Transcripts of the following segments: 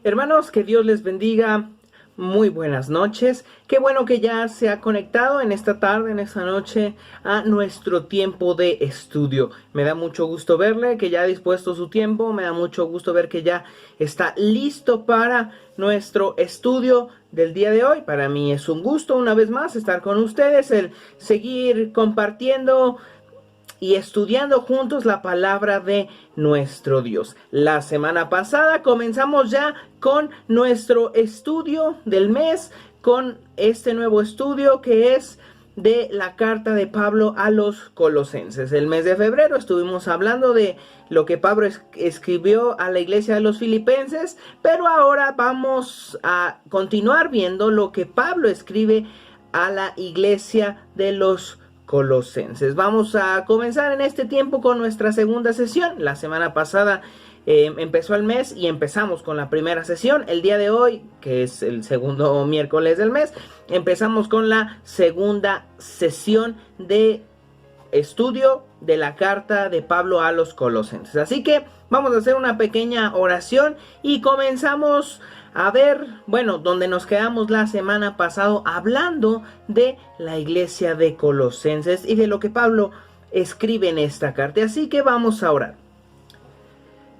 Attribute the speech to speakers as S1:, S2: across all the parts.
S1: Hermanos, que Dios les bendiga. Muy buenas noches. Qué bueno que ya se ha conectado en esta tarde, en esta noche, a nuestro tiempo de estudio. Me da mucho gusto verle, que ya ha dispuesto su tiempo. Me da mucho gusto ver que ya está listo para nuestro estudio del día de hoy. Para mí es un gusto una vez más estar con ustedes, el seguir compartiendo y estudiando juntos la palabra de nuestro Dios. La semana pasada comenzamos ya con nuestro estudio del mes, con este nuevo estudio que es de la carta de Pablo a los Colosenses. El mes de febrero estuvimos hablando de lo que Pablo escribió a la iglesia de los Filipenses, pero ahora vamos a continuar viendo lo que Pablo escribe a la iglesia de los Colosenses. Vamos a comenzar en este tiempo con nuestra segunda sesión. La semana pasada empezó el mes y empezamos con la primera sesión. El día de hoy, que es el segundo miércoles del mes, empezamos con la segunda sesión de estudio de la carta de Pablo a los Colosenses. Así que vamos a hacer una pequeña oración y comenzamos a ver, bueno, donde nos quedamos la semana pasada hablando de la iglesia de Colosenses y de lo que Pablo escribe en esta carta. Así que vamos a orar.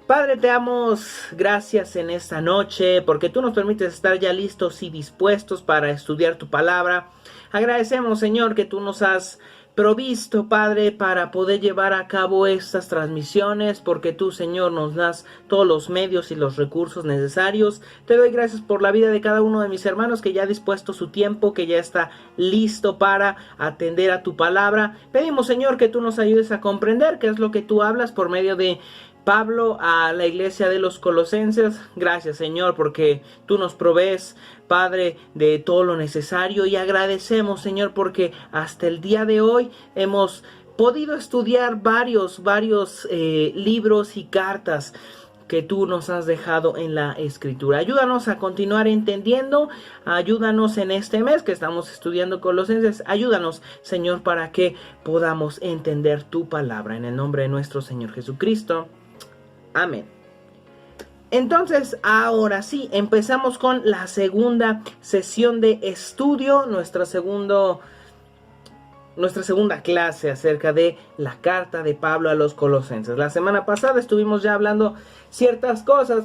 S1: Padre, te damos gracias en esta noche porque tú nos permites estar ya listos y dispuestos para estudiar tu palabra. Agradecemos, Señor, que tú nos has provisto, Padre, para poder llevar a cabo estas transmisiones, porque tú, Señor, nos das todos los medios y los recursos necesarios. Te doy gracias por la vida de cada uno de mis hermanos que ya ha dispuesto su tiempo, que ya está listo para atender a tu palabra. Pedimos, Señor, que tú nos ayudes a comprender qué es lo que tú hablas por medio de Pablo a la iglesia de los Colosenses. Gracias, Señor, porque tú nos provees, Padre, de todo lo necesario, y agradecemos, Señor, porque hasta el día de hoy hemos podido estudiar varios libros y cartas que tú nos has dejado en la Escritura. Ayúdanos a continuar entendiendo, ayúdanos en este mes que estamos estudiando Colosenses, ayúdanos, Señor, para que podamos entender tu palabra. En el nombre de nuestro Señor Jesucristo. Amén. Entonces, ahora sí, empezamos con la segunda sesión de estudio, nuestra segunda clase acerca de la carta de Pablo a los Colosenses. La semana pasada estuvimos ya hablando ciertas cosas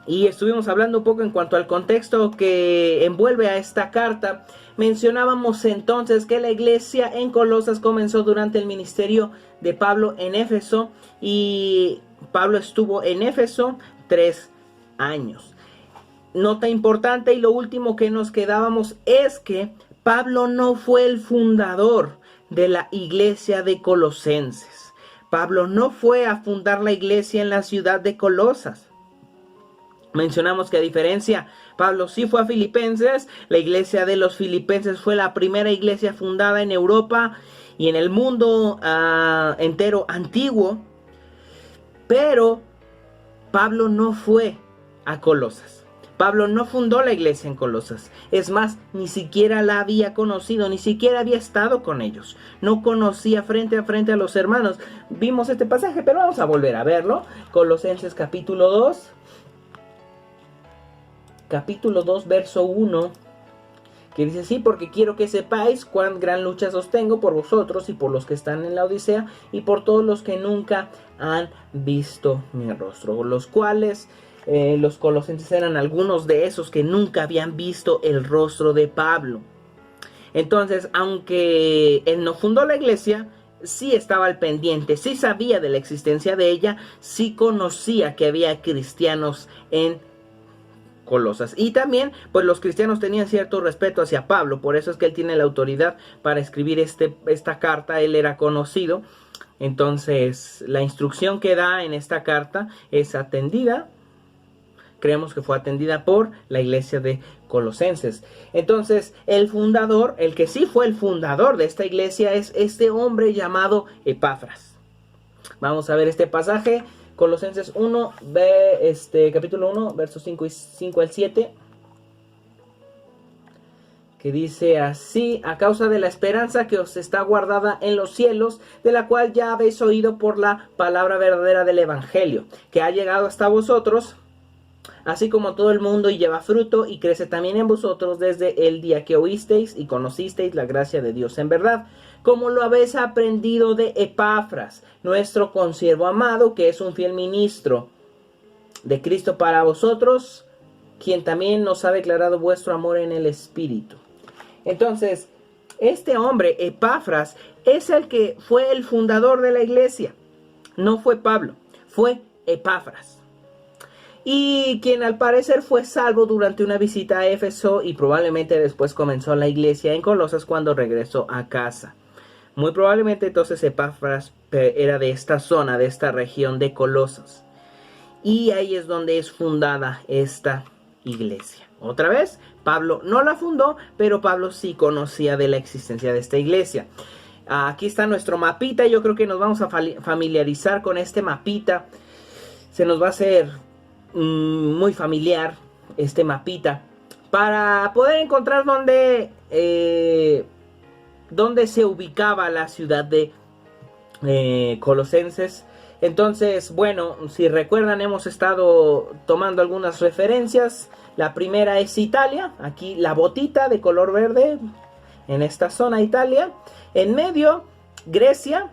S1: y estuvimos hablando un poco en cuanto al contexto que envuelve a esta carta. Mencionábamos entonces que la iglesia en Colosas comenzó durante el ministerio de Pablo en Éfeso, y Pablo estuvo en Éfeso 3 años. Nota importante, y lo último que nos quedábamos, es que Pablo no fue el fundador de la iglesia de Colosenses. Pablo no fue a fundar la iglesia en la ciudad de Colosas. Mencionamos que a diferencia, Pablo sí fue a Filipenses. La iglesia de los Filipenses fue la primera iglesia fundada en Europa y en el mundo entero antiguo. Pero Pablo no fue a Colosas. Pablo no fundó la iglesia en Colosas. Es más, ni siquiera la había conocido, ni siquiera había estado con ellos. No conocía frente a frente a los hermanos. Vimos este pasaje, pero vamos a volver a verlo. Colosenses capítulo 2. Capítulo 2, verso 1. Que dice así: porque quiero que sepáis cuán gran lucha sostengo por vosotros y por los que están en la Odisea y por todos los que nunca han visto mi rostro. Los cuales, los colosenses eran algunos de esos que nunca habían visto el rostro de Pablo. Entonces, aunque él no fundó la iglesia, sí estaba al pendiente, sí sabía de la existencia de ella, sí conocía que había cristianos en Colosas. Y también, pues los cristianos tenían cierto respeto hacia Pablo, por eso es que él tiene la autoridad para escribir esta carta. Él era conocido. Entonces, la instrucción que da en esta carta es atendida. Creemos que fue atendida por la iglesia de Colosenses. Entonces, el fundador, el que sí fue el fundador de esta iglesia, es este hombre llamado Epafras. Vamos a ver este pasaje. Colosenses 1, capítulo 1, versos 5 al 7, que dice así: a causa de la esperanza que os está guardada en los cielos, de la cual ya habéis oído por la palabra verdadera del evangelio, que ha llegado hasta vosotros, así como todo el mundo, y lleva fruto, y crece también en vosotros desde el día que oísteis y conocisteis la gracia de Dios en verdad, como lo habéis aprendido de Epafras, nuestro consiervo amado, que es un fiel ministro de Cristo para vosotros, quien también nos ha declarado vuestro amor en el Espíritu. Entonces, este hombre, Epafras, es el que fue el fundador de la iglesia. No fue Pablo, fue Epafras. Y quien al parecer fue salvo durante una visita a Éfeso y probablemente después comenzó la iglesia en Colosas cuando regresó a casa. Muy probablemente entonces Epafras era de esta zona, de esta región de Colosas. Y ahí es donde es fundada esta iglesia. Otra vez, Pablo no la fundó, pero Pablo sí conocía de la existencia de esta iglesia. Aquí está nuestro mapita. Yo creo que nos vamos a familiarizar con este mapita. Se nos va a hacer muy familiar este mapita para poder encontrar dónde se ubicaba la ciudad de Colosenses. Entonces, bueno, si recuerdan, hemos estado tomando algunas referencias. La primera es Italia, aquí la botita de color verde, en esta zona Italia. En medio, Grecia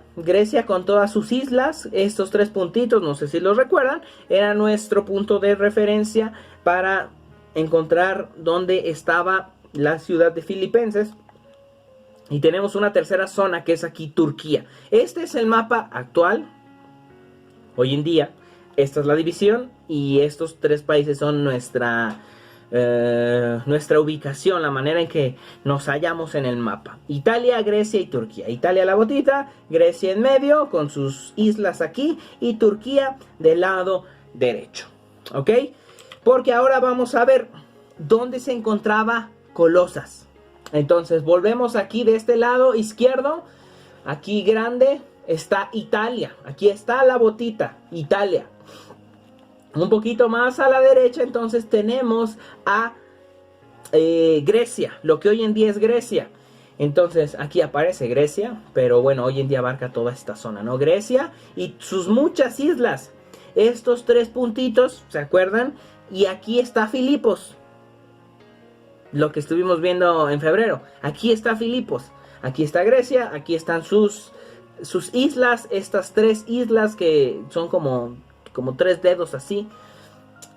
S1: con todas sus islas. Estos 3 puntitos, no sé si los recuerdan, era nuestro punto de referencia para encontrar dónde estaba la ciudad de Filipenses. Y tenemos una tercera zona que es aquí Turquía. Este es el mapa actual. Hoy en día, esta es la división y estos 3 países son nuestra ubicación, la manera en que nos hallamos en el mapa. Italia, Grecia y Turquía. Italia la botita, Grecia en medio con sus islas aquí y Turquía del lado derecho. ¿Ok? Porque ahora vamos a ver dónde se encontraba Colosas. Entonces volvemos aquí de este lado izquierdo, aquí grande. Está Italia, aquí está la botita, Italia. Un poquito más a la derecha entonces tenemos a Grecia, lo que hoy en día es Grecia. Entonces aquí aparece Grecia, pero bueno, hoy en día abarca toda esta zona, ¿no? Grecia y sus muchas islas. Estos 3 puntitos, ¿se acuerdan? Y aquí está Filipos, lo que estuvimos viendo en febrero. Aquí está Filipos, aquí está Grecia, aquí están sus islas, estas 3 islas que son como 3 dedos así.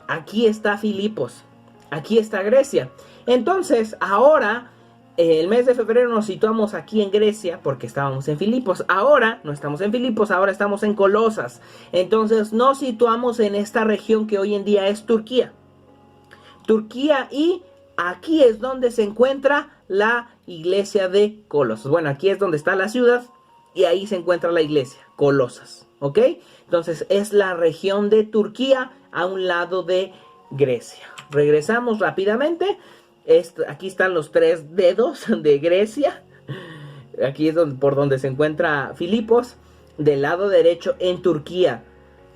S1: Aquí está Filipos, aquí está Grecia. Entonces ahora el mes de febrero nos situamos aquí en Grecia porque estábamos en Filipos. Ahora no estamos en Filipos, ahora estamos en Colosas. Entonces nos situamos en esta región que hoy en día es Turquía. Y aquí es donde se encuentra la iglesia de Colosas. Bueno, aquí es donde está la ciudad. Y ahí se encuentra la iglesia, Colosas, ¿ok? Entonces es la región de Turquía a un lado de Grecia. Regresamos rápidamente. Aquí están los 3 dedos de Grecia. Aquí es por donde se encuentra Filipos. Del lado derecho en Turquía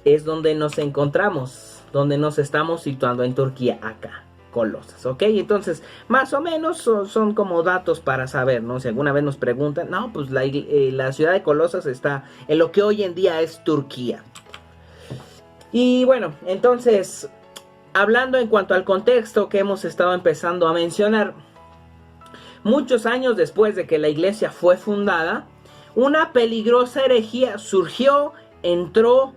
S1: es donde nos encontramos, donde nos estamos situando en Turquía, acá. Colosas, ¿ok? Entonces, más o menos son como datos para saber, ¿no? Si alguna vez nos preguntan, no, pues la ciudad de Colosas está en lo que hoy en día es Turquía. Y bueno, entonces, hablando en cuanto al contexto que hemos estado empezando a mencionar, muchos años después de que la iglesia fue fundada, una peligrosa herejía surgió, entró,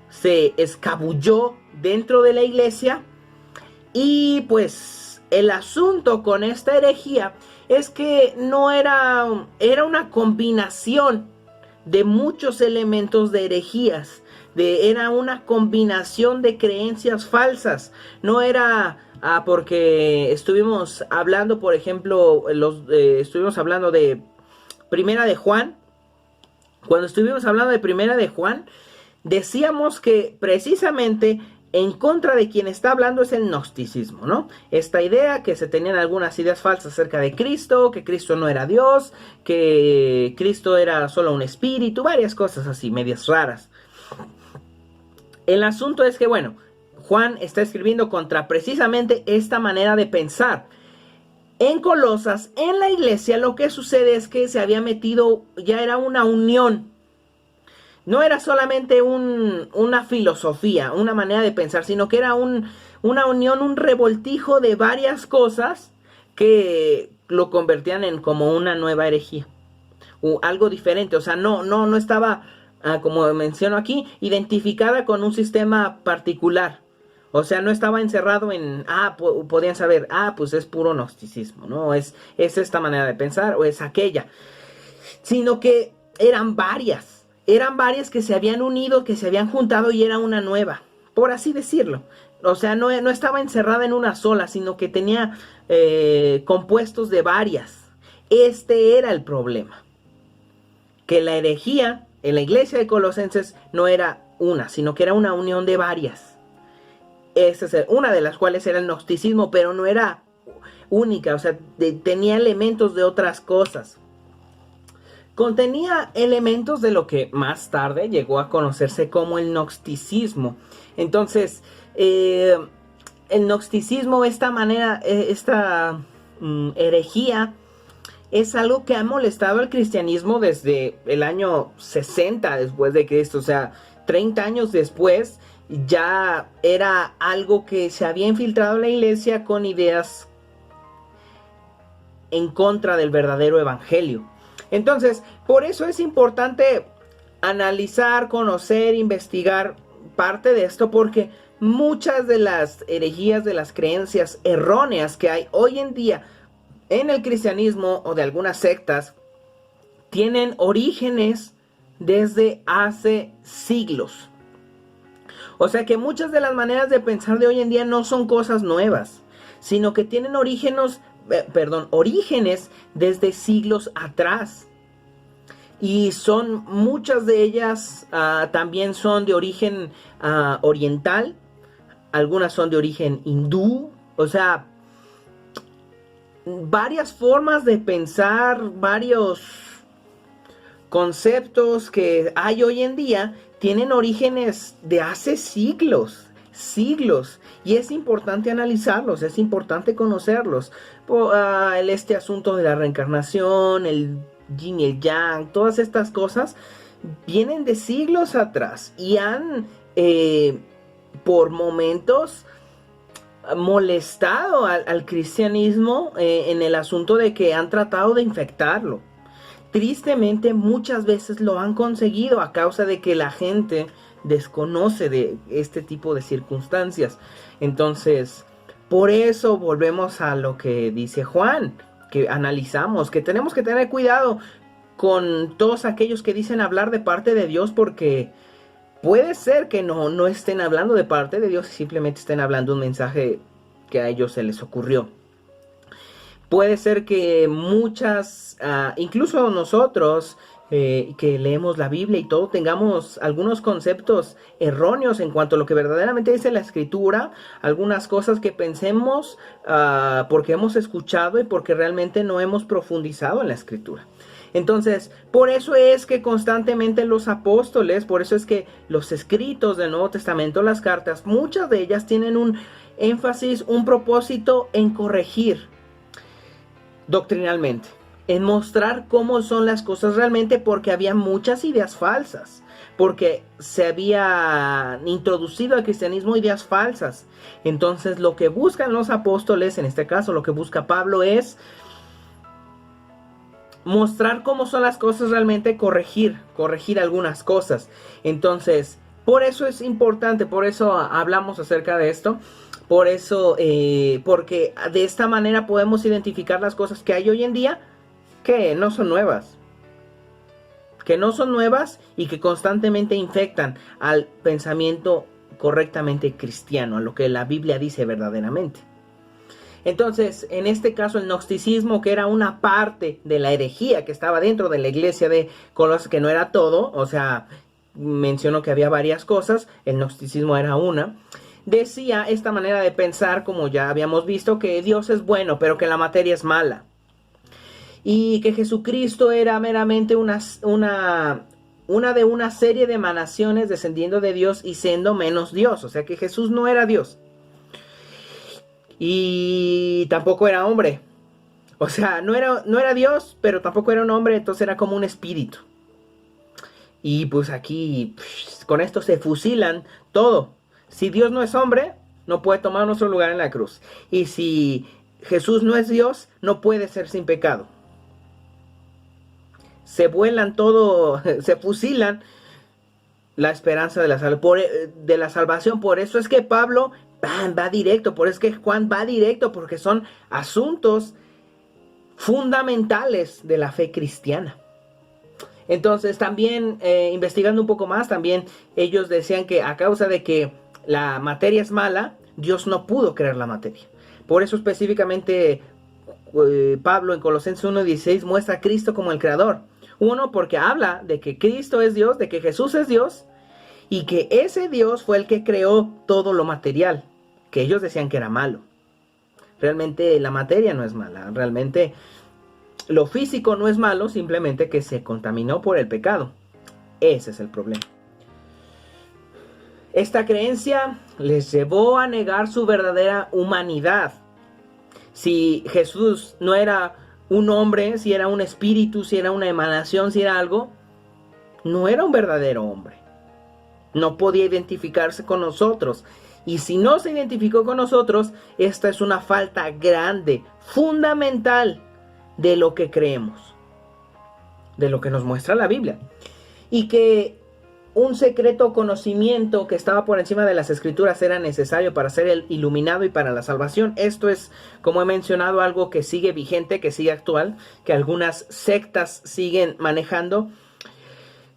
S1: se escabulló dentro de la iglesia. Y pues el asunto con esta herejía es que no era una combinación de muchos elementos de herejías. Era una combinación de creencias falsas. No era porque estuvimos hablando, por ejemplo, estuvimos hablando de Primera de Juan. Cuando estuvimos hablando de Primera de Juan, decíamos que precisamente en contra de quien está hablando es el gnosticismo, ¿no? Esta idea que se tenían algunas ideas falsas acerca de Cristo, que Cristo no era Dios, que Cristo era solo un espíritu, varias cosas así, medias raras. El asunto es que, bueno, Juan está escribiendo contra precisamente esta manera de pensar. En Colosas, en la iglesia, lo que sucede es que se había metido, ya era una unión No era solamente una filosofía, una manera de pensar, sino que era una unión, un revoltijo de varias cosas que lo convertían en como una nueva herejía, o algo diferente. O sea, no estaba, como menciono aquí, identificada con un sistema particular. O sea, no estaba encerrado en, podían saber, pues es puro gnosticismo, ¿no? Es esta manera de pensar o es aquella. Sino que eran varias que se habían unido, que se habían juntado y era una nueva, por así decirlo. O sea, no estaba encerrada en una sola, sino que tenía compuestos de varias. Este era el problema, que la herejía en la iglesia de Colosenses no era una, sino que era una unión de varias. Esa es una de las cuales era el gnosticismo, pero no era única, o sea, tenía elementos de otras cosas. Contenía elementos de lo que más tarde llegó a conocerse como el gnosticismo. Entonces, el gnosticismo, esta manera, esta herejía, es algo que ha molestado al cristianismo desde el año 60 después de Cristo. O sea, 30 años después ya era algo que se había infiltrado en la iglesia con ideas en contra del verdadero evangelio. Entonces, por eso es importante analizar, conocer, investigar parte de esto, porque muchas de las herejías, de las creencias erróneas que hay hoy en día en el cristianismo o de algunas sectas, tienen orígenes desde hace siglos. O sea que muchas de las maneras de pensar de hoy en día no son cosas nuevas, sino que tienen orígenes desde siglos atrás. Y son muchas de ellas también son de origen oriental, algunas son de origen hindú. O sea, varias formas de pensar, varios conceptos que hay hoy en día tienen orígenes de hace siglos. Y es importante analizarlos, es importante conocerlos. Este asunto de la reencarnación, el yin y el yang, todas estas cosas vienen de siglos atrás y han por momentos molestado al cristianismo en el asunto de que han tratado de infectarlo. Tristemente muchas veces lo han conseguido a causa de que la gente desconoce de este tipo de circunstancias. Entonces, por eso volvemos a lo que dice Juan, que analizamos, que tenemos que tener cuidado con todos aquellos que dicen hablar de parte de Dios, porque puede ser que no estén hablando de parte de Dios y simplemente estén hablando un mensaje que a ellos se les ocurrió. Puede ser que muchas, incluso nosotros que leemos la Biblia y todo, tengamos algunos conceptos erróneos en cuanto a lo que verdaderamente dice la Escritura, algunas cosas que pensemos porque hemos escuchado y porque realmente no hemos profundizado en la Escritura. Entonces, por eso es que constantemente los apóstoles, por eso es que los escritos del Nuevo Testamento, las cartas, muchas de ellas tienen un énfasis, un propósito en corregir doctrinalmente, en mostrar cómo son las cosas realmente, porque había muchas ideas falsas, porque se había introducido al cristianismo ideas falsas. Entonces lo que buscan los apóstoles, en este caso lo que busca Pablo, es mostrar cómo son las cosas realmente, corregir algunas cosas. Entonces, por eso es importante, por eso hablamos acerca de esto. Por eso, porque de esta manera podemos identificar las cosas que hay hoy en día que no son nuevas. Y que constantemente infectan al pensamiento correctamente cristiano, a lo que la Biblia dice verdaderamente. Entonces, en este caso, el gnosticismo, que era una parte de la herejía que estaba dentro de la iglesia de Colosas, que no era todo, o sea, menciono que había varias cosas, el gnosticismo era una. Decía esta manera de pensar, como ya habíamos visto, que Dios es bueno, pero que la materia es mala. Y que Jesucristo era meramente una de una serie de emanaciones descendiendo de Dios y siendo menos Dios. O sea que Jesús no era Dios. Y tampoco era hombre. O sea, no era Dios, pero tampoco era un hombre, entonces era como un espíritu. Y pues aquí con esto se fusilan todo. Si Dios no es hombre, no puede tomar nuestro lugar en la cruz. Y si Jesús no es Dios, no puede ser sin pecado. Se vuelan todo, se fusilan la esperanza de la salvación. Por eso es que Pablo va directo, por eso es que Juan va directo, porque son asuntos fundamentales de la fe cristiana. Entonces también investigando un poco más, también ellos decían que a causa de que la materia es mala, Dios no pudo crear la materia. Por eso específicamente Pablo en Colosenses 1:16 muestra a Cristo como el creador. Uno, porque habla de que Cristo es Dios, de que Jesús es Dios, y que ese Dios fue el que creó todo lo material, que ellos decían que era malo. Realmente la materia no es mala, realmente lo físico no es malo, simplemente que se contaminó por el pecado. Ese es el problema. Esta creencia les llevó a negar su verdadera humanidad. Si Jesús no era un hombre, si era un espíritu, si era una emanación, si era algo, no era un verdadero hombre. No podía identificarse con nosotros. Y si no se identificó con nosotros, esta es una falta grande, fundamental de lo que creemos, de lo que nos muestra la Biblia. Y que un secreto conocimiento que estaba por encima de las escrituras era necesario para ser el iluminado y para la salvación. Esto es, como he mencionado, algo que sigue vigente, que sigue actual, que algunas sectas siguen manejando,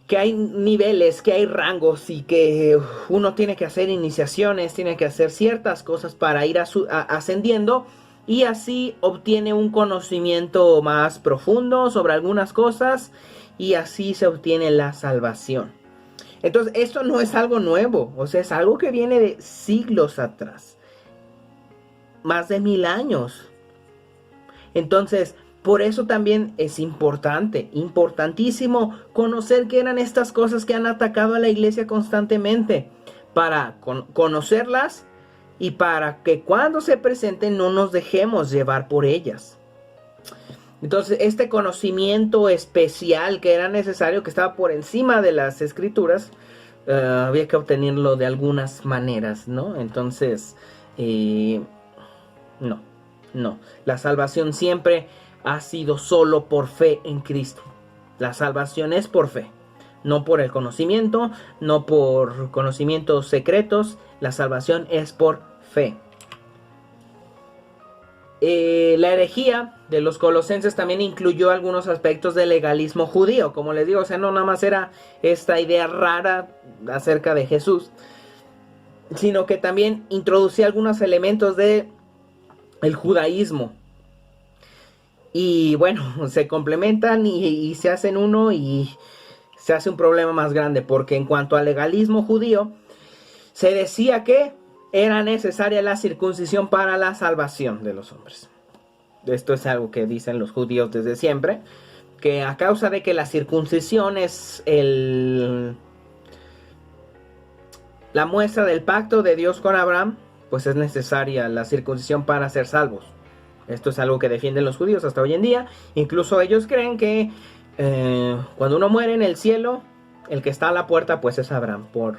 S1: que hay niveles, que hay rangos y que uno tiene que hacer iniciaciones, tiene que hacer ciertas cosas para ir ascendiendo, y así obtiene un conocimiento más profundo sobre algunas cosas y así se obtiene la salvación. Entonces esto no es algo nuevo, o sea, es algo que viene de siglos atrás, más de 1000 años. Entonces, por eso también es importantísimo conocer qué eran estas cosas que han atacado a la iglesia constantemente, para conocerlas y para que cuando se presenten no nos dejemos llevar por ellas. Entonces, este conocimiento especial que era necesario, que estaba por encima de las escrituras, había que obtenerlo de algunas maneras, ¿no? Entonces, no. La salvación siempre ha sido solo por fe en Cristo. La salvación es por fe, no por el conocimiento, no por conocimientos secretos. La salvación es por fe. La herejía de los colosenses también incluyó algunos aspectos del legalismo judío, como les digo, o sea, no nada más era esta idea rara acerca de Jesús, sino que también introducía algunos elementos de el judaísmo. Y bueno, se complementan y se hacen uno, y se hace un problema más grande, porque en cuanto al legalismo judío, se decía que era necesaria la circuncisión para la salvación de los hombres. Esto es algo que dicen los judíos desde siempre, que a causa de que la circuncisión es la muestra del pacto de Dios con Abraham, pues es necesaria la circuncisión para ser salvos. Esto es algo que defienden los judíos hasta hoy en día. Incluso ellos creen que cuando uno muere en el cielo, el que está a la puerta pues es Abraham. Por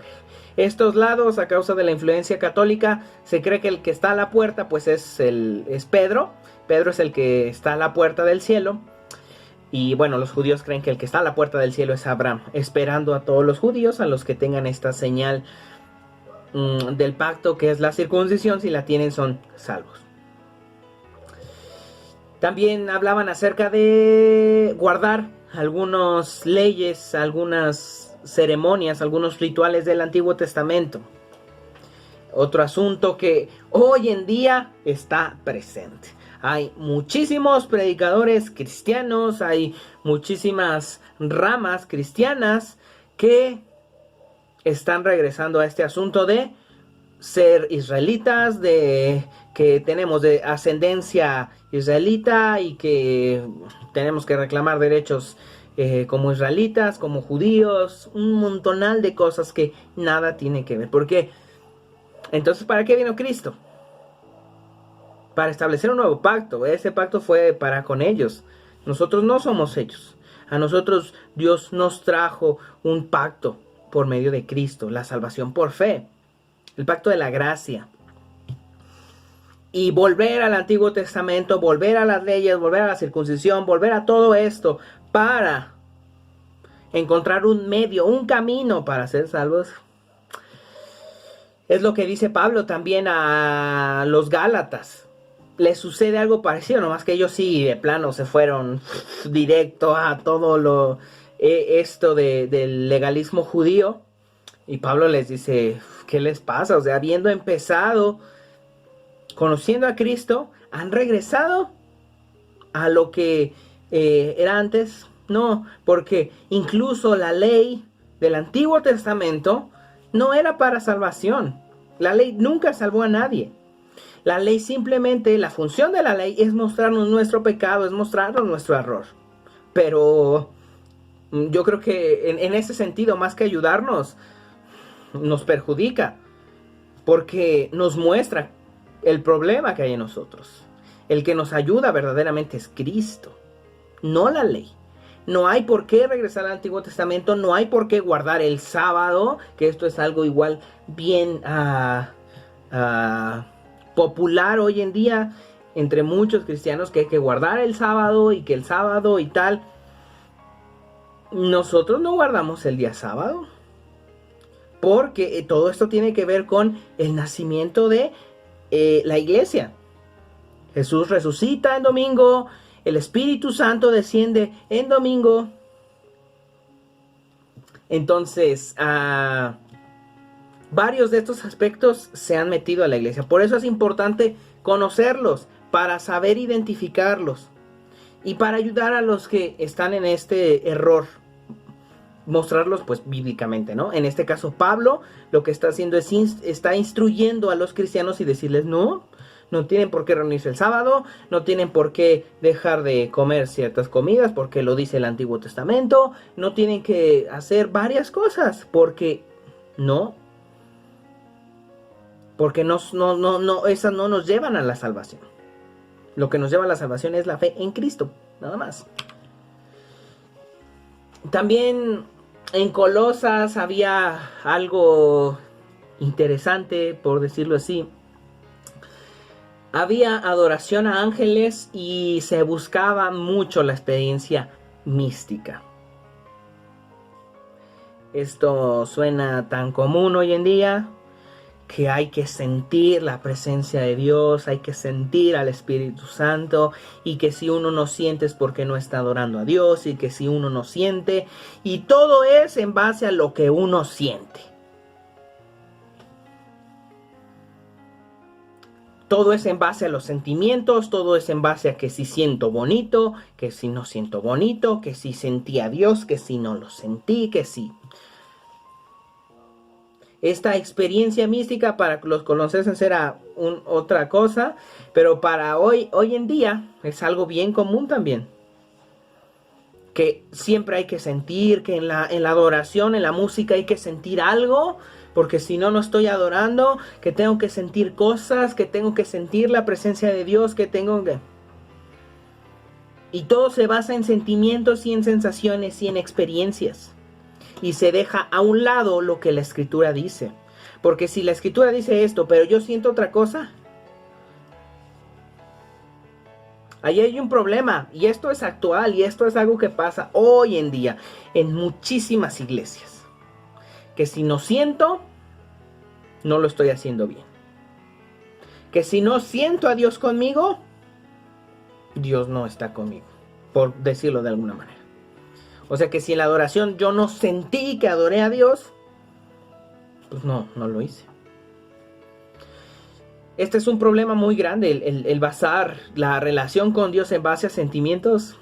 S1: estos lados, a causa de la influencia católica, se cree que el que está a la puerta pues es Pedro. Pedro es el que está a la puerta del cielo. Y bueno, los judíos creen que el que está a la puerta del cielo es Abraham, esperando a todos los judíos, a los que tengan esta señal del pacto, que es la circuncisión. Si la tienen, son salvos. También hablaban acerca de guardar algunas leyes, algunas ceremonias, algunos rituales del Antiguo Testamento. Otro asunto que hoy en día está presente. Hay muchísimos predicadores cristianos, hay muchísimas ramas cristianas que están regresando a este asunto de ser israelitas, de que tenemos de ascendencia israelita y que tenemos que reclamar derechos como israelitas, como judíos, un montonal de cosas que nada tiene que ver. ¿Por qué? Entonces, ¿para qué vino Cristo? Para establecer un nuevo pacto. Ese pacto fue para con ellos. Nosotros no somos ellos. A nosotros Dios nos trajo un pacto por medio de Cristo, la salvación por fe, el pacto de la gracia. Y volver al Antiguo Testamento, volver a las leyes, volver a la circuncisión, volver a todo esto para encontrar un medio, un camino para ser salvos. Es lo que dice Pablo también a los Gálatas. Les sucede algo parecido, nomás que ellos sí de plano se fueron directo a todo esto del legalismo judío. Y Pablo les dice, ¿qué les pasa? O sea, habiendo empezado conociendo a Cristo, ¿han regresado a lo que era antes? No, porque incluso la ley del Antiguo Testamento no era para salvación. La ley nunca salvó a nadie. La ley simplemente, la función de la ley es mostrarnos nuestro pecado, es mostrarnos nuestro error. Pero yo creo que en ese sentido, más que ayudarnos, nos perjudica. Porque nos muestra el problema que hay en nosotros. El que nos ayuda verdaderamente es Cristo, no la ley. No hay por qué regresar al Antiguo Testamento, no hay por qué guardar el sábado, que esto es algo igual bien popular hoy en día entre muchos cristianos, que hay que guardar el sábado y que el sábado y tal. Nosotros no guardamos el día sábado, porque todo esto tiene que ver con el nacimiento de la iglesia. Jesús resucita en domingo, el Espíritu Santo desciende en domingo. Entonces, varios de estos aspectos se han metido a la iglesia. Por eso es importante conocerlos, para saber identificarlos y para ayudar a los que están en este error, mostrarlos pues bíblicamente, ¿no? En este caso Pablo lo que está haciendo es está instruyendo a los cristianos y decirles no tienen por qué reunirse el sábado, no tienen por qué dejar de comer ciertas comidas porque lo dice el Antiguo Testamento, no tienen que hacer varias cosas porque esas no nos llevan a la salvación. Lo que nos lleva a la salvación es la fe en Cristo, nada más. También en Colosas había algo interesante, por decirlo así. Había adoración a ángeles y se buscaba mucho la experiencia mística. Esto suena tan común hoy en día, que hay que sentir la presencia de Dios, hay que sentir al Espíritu Santo, y que si uno no siente es porque no está adorando a Dios, y que si uno no siente, y todo es en base a lo que uno siente. Todo es en base a los sentimientos, todo es en base a que si siento bonito, que si no siento bonito, que si sentí a Dios, que si no lo sentí, que si... Esta experiencia mística para los colosenses era otra cosa, pero para hoy en día es algo bien común también. Que siempre hay que sentir, que en la adoración, en la música hay que sentir algo, porque si no, no estoy adorando, que tengo que sentir cosas, que tengo que sentir la presencia de Dios, que tengo que... Y todo se basa en sentimientos y en sensaciones y en experiencias. Y se deja a un lado lo que la Escritura dice. Porque si la Escritura dice esto, pero yo siento otra cosa, ahí hay un problema. Y esto es actual, y esto es algo que pasa hoy en día en muchísimas iglesias. Que si no siento, no lo estoy haciendo bien. Que si no siento a Dios conmigo, Dios no está conmigo, por decirlo de alguna manera. O sea que si en la adoración yo no sentí que adoré a Dios, pues no lo hice. Este es un problema muy grande, el basar la relación con Dios en base a sentimientos.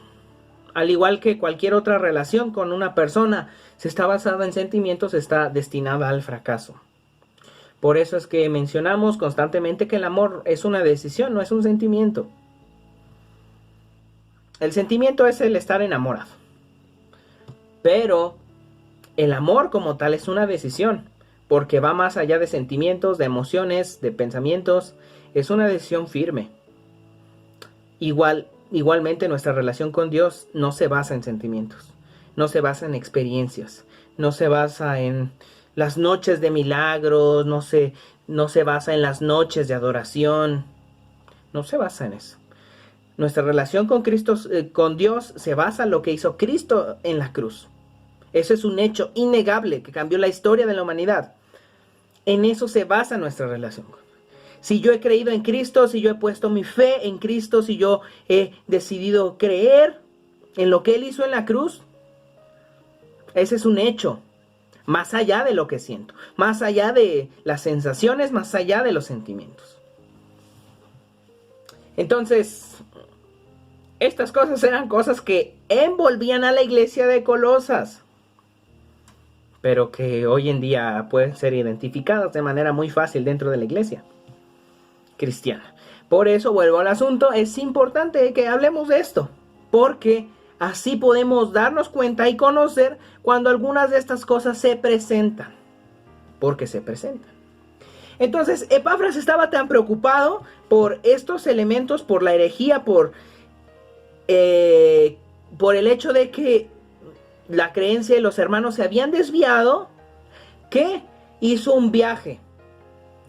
S1: Al igual que cualquier otra relación con una persona, si está basada en sentimientos, está destinada al fracaso. Por eso es que mencionamos constantemente que el amor es una decisión, no es un sentimiento. El sentimiento es el estar enamorado. Pero el amor como tal es una decisión, porque va más allá de sentimientos, de emociones, de pensamientos. Es una decisión firme. Igualmente nuestra relación con Dios no se basa en sentimientos. no se basa en experiencias, no se basa en las noches de milagros, no se basa en las noches de adoración, no se basa en eso. Nuestra relación con Cristo, con Dios, se basa en lo que hizo Cristo en la cruz. Eso es un hecho innegable que cambió la historia de la humanidad. En eso se basa nuestra relación. Si yo he creído en Cristo, si yo he puesto mi fe en Cristo, si yo he decidido creer en lo que Él hizo en la cruz, ese es un hecho. Más allá de lo que siento, más allá de las sensaciones, más allá de los sentimientos. Entonces, estas cosas eran cosas que envolvían a la iglesia de Colosas, pero que hoy en día pueden ser identificadas de manera muy fácil dentro de la iglesia cristiana. Por eso vuelvo al asunto, es importante que hablemos de esto, porque así podemos darnos cuenta y conocer cuando algunas de estas cosas se presentan, porque se presentan. Entonces, Epafras estaba tan preocupado por estos elementos, por la herejía, por el hecho de que la creencia de los hermanos se habían desviado, que hizo un viaje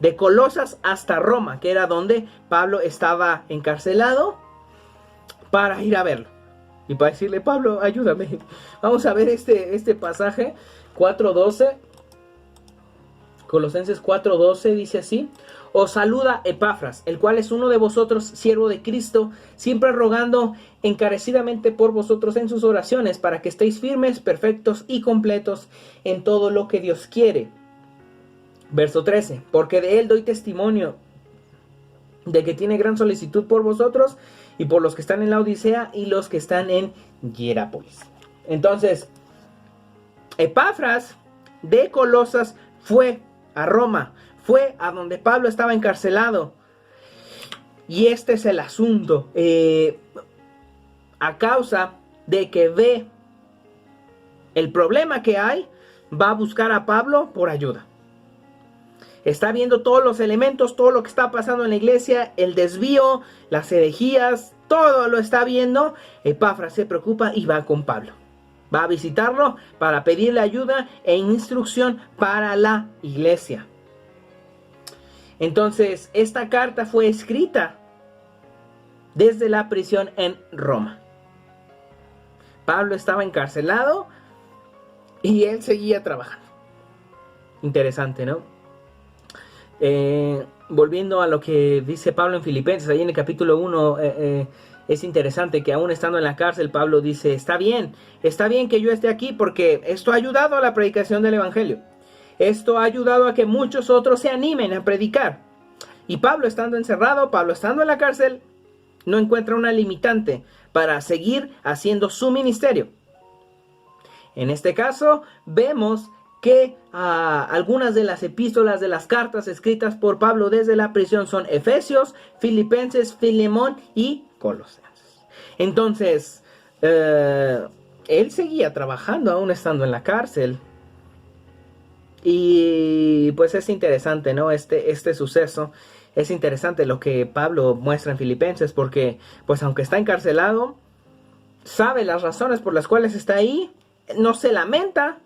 S1: de Colosas hasta Roma, que era donde Pablo estaba encarcelado, para ir a verlo y para decirle: Pablo, ayúdame. Vamos a ver este pasaje 4:12. Colosenses 4:12 dice así: os saluda Epafras, el cual es uno de vosotros, siervo de Cristo, siempre rogando encarecidamente por vosotros en sus oraciones, para que estéis firmes, perfectos y completos en todo lo que Dios quiere. Verso 13: porque de él doy testimonio de que tiene gran solicitud por vosotros y por los que están en la Odisea y los que están en Hierápolis. Entonces, Epafras de Colosas fue a Roma, fue a donde Pablo estaba encarcelado. Y este es el asunto. A causa de que ve el problema que hay, va a buscar a Pablo por ayuda. Está viendo todos los elementos, todo lo que está pasando en la iglesia, el desvío, las herejías, todo lo está viendo. Epafras se preocupa y va con Pablo. Va a visitarlo para pedirle ayuda e instrucción para la iglesia. Entonces, esta carta fue escrita desde la prisión en Roma. Pablo estaba encarcelado y él seguía trabajando. Interesante, ¿no? Volviendo a lo que dice Pablo en Filipenses, ahí en el capítulo 1, es interesante que aún estando en la cárcel, Pablo dice: está bien que yo esté aquí porque esto ha ayudado a la predicación del evangelio. Esto ha ayudado a que muchos otros se animen a predicar. Y Pablo, estando encerrado, Pablo estando en la cárcel, no encuentra una limitante para seguir haciendo su ministerio. En este caso, vemos que algunas de las epístolas, de las cartas escritas por Pablo desde la prisión son Efesios, Filipenses, Filemón y Colosenses. Entonces, él seguía trabajando aún estando en la cárcel. Y pues es interesante, ¿no? Este suceso. Es interesante lo que Pablo muestra en Filipenses, porque pues aunque está encarcelado, sabe las razones por las cuales está ahí. No se lamenta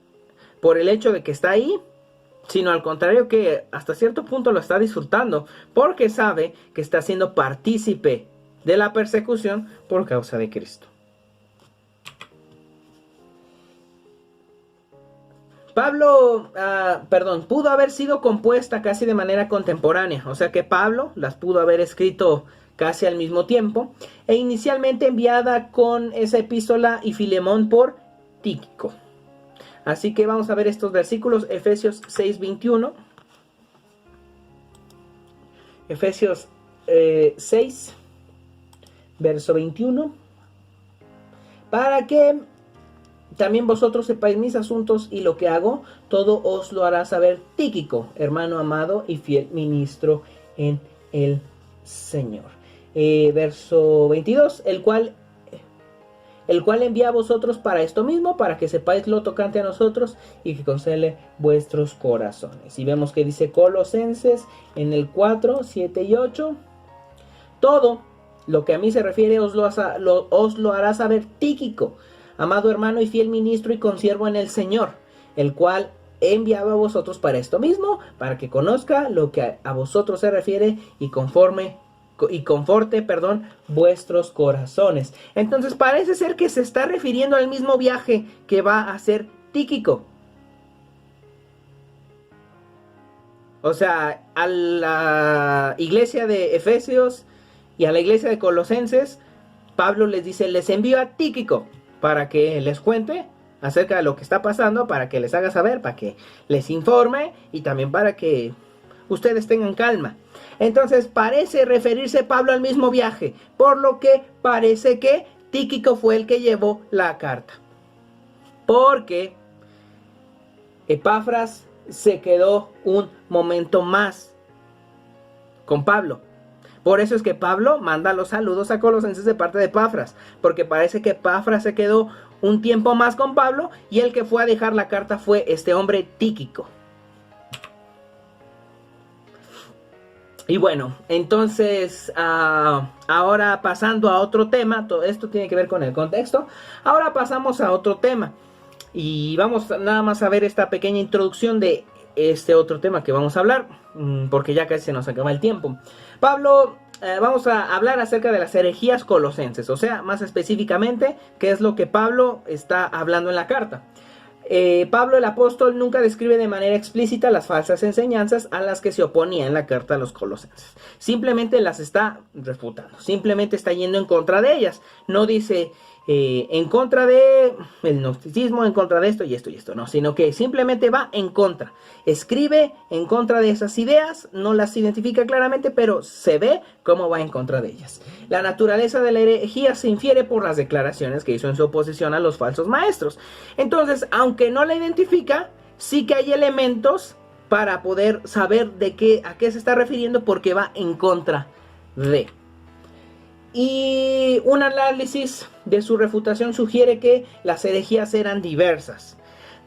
S1: por el hecho de que está ahí, sino al contrario, que hasta cierto punto lo está disfrutando, porque sabe que está siendo partícipe de la persecución por causa de Cristo. Pudo haber sido compuesta casi de manera contemporánea, o sea que Pablo las pudo haber escrito casi al mismo tiempo, e inicialmente enviada con esa epístola y Filemón por Tíquico. Así que vamos a ver estos versículos, Efesios 6:21. Efesios 6, verso 21. Para que también vosotros sepáis mis asuntos y lo que hago, todo os lo hará saber Tíquico, hermano amado y fiel ministro en el Señor. Verso 22, el cual envía a vosotros para esto mismo, para que sepáis lo tocante a nosotros y que consele vuestros corazones. Y vemos que dice Colosenses en el 4, 7 y 8. Todo lo que a mí se refiere os lo hará saber Tíquico, amado hermano y fiel ministro y consiervo en el Señor, el cual he enviado a vosotros para esto mismo, para que conozca lo que a vosotros se refiere y conforte, vuestros corazones. Entonces parece ser que se está refiriendo al mismo viaje que va a hacer Tíquico. O sea, a la iglesia de Efesios y a la iglesia de Colosenses, Pablo les dice, les envío a Tíquico para que les cuente acerca de lo que está pasando, para que les haga saber, para que les informe y también para que ustedes tengan calma. Entonces parece referirse Pablo al mismo viaje, por lo que parece que Tíquico fue el que llevó la carta. Porque Epafras se quedó un momento más con Pablo. Por eso es que Pablo manda los saludos a Colosenses de parte de Epafras, porque parece que Epafras se quedó un tiempo más con Pablo y el que fue a dejar la carta fue este hombre Tíquico. Y bueno, entonces ahora pasando a otro tema, todo esto tiene que ver con el contexto. Ahora pasamos a otro tema y vamos nada más a ver esta pequeña introducción de este otro tema que vamos a hablar, porque ya casi se nos acaba el tiempo. Pablo, vamos a hablar acerca de las herejías colosenses, o sea, más específicamente, qué es lo que Pablo está hablando en la carta. Pablo el apóstol nunca describe de manera explícita las falsas enseñanzas a las que se oponía en la carta a los colosenses. Simplemente las está refutando, simplemente está yendo en contra de ellas. No dice en contra de el gnosticismo, en contra de esto y esto y esto, no, sino que simplemente va en contra. Escribe en contra de esas ideas, no las identifica claramente, pero se ve cómo va en contra de ellas. La naturaleza de la herejía se infiere por las declaraciones que hizo en su oposición a los falsos maestros. Entonces, aunque no la identifica, sí que hay elementos para poder saber a qué se está refiriendo, porque va en contra de. Y un análisis de su refutación sugiere que las herejías eran diversas.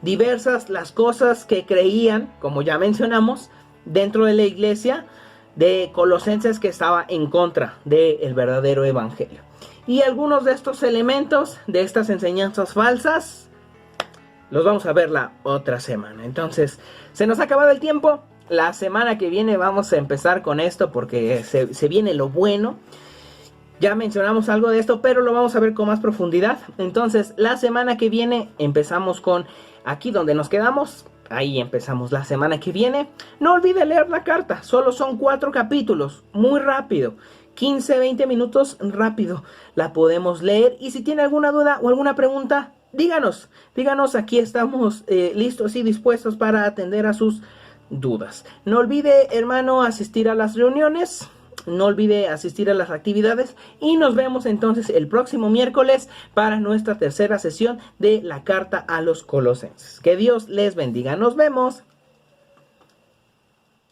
S1: Diversas las cosas que creían, como ya mencionamos, dentro de la iglesia de Colosenses, que estaba en contra del verdadero evangelio. Y algunos de estos elementos, de estas enseñanzas falsas, los vamos a ver la otra semana. Entonces, se nos ha acabado el tiempo. La semana que viene vamos a empezar con esto, porque se viene lo bueno. Ya mencionamos algo de esto, pero lo vamos a ver con más profundidad. Entonces, la semana que viene empezamos con aquí donde nos quedamos. Ahí empezamos la semana que viene. No olvide leer la carta. Solo son 4 capítulos. Muy rápido. 15, 20 minutos rápido. La podemos leer. Y si tiene alguna duda o alguna pregunta, díganos. Díganos, aquí estamos listos y dispuestos para atender a sus dudas. No olvide, hermano, asistir a las reuniones. No olvide asistir a las actividades y nos vemos entonces el próximo miércoles para nuestra tercera sesión de la carta a los colosenses. Que Dios les bendiga. Nos vemos.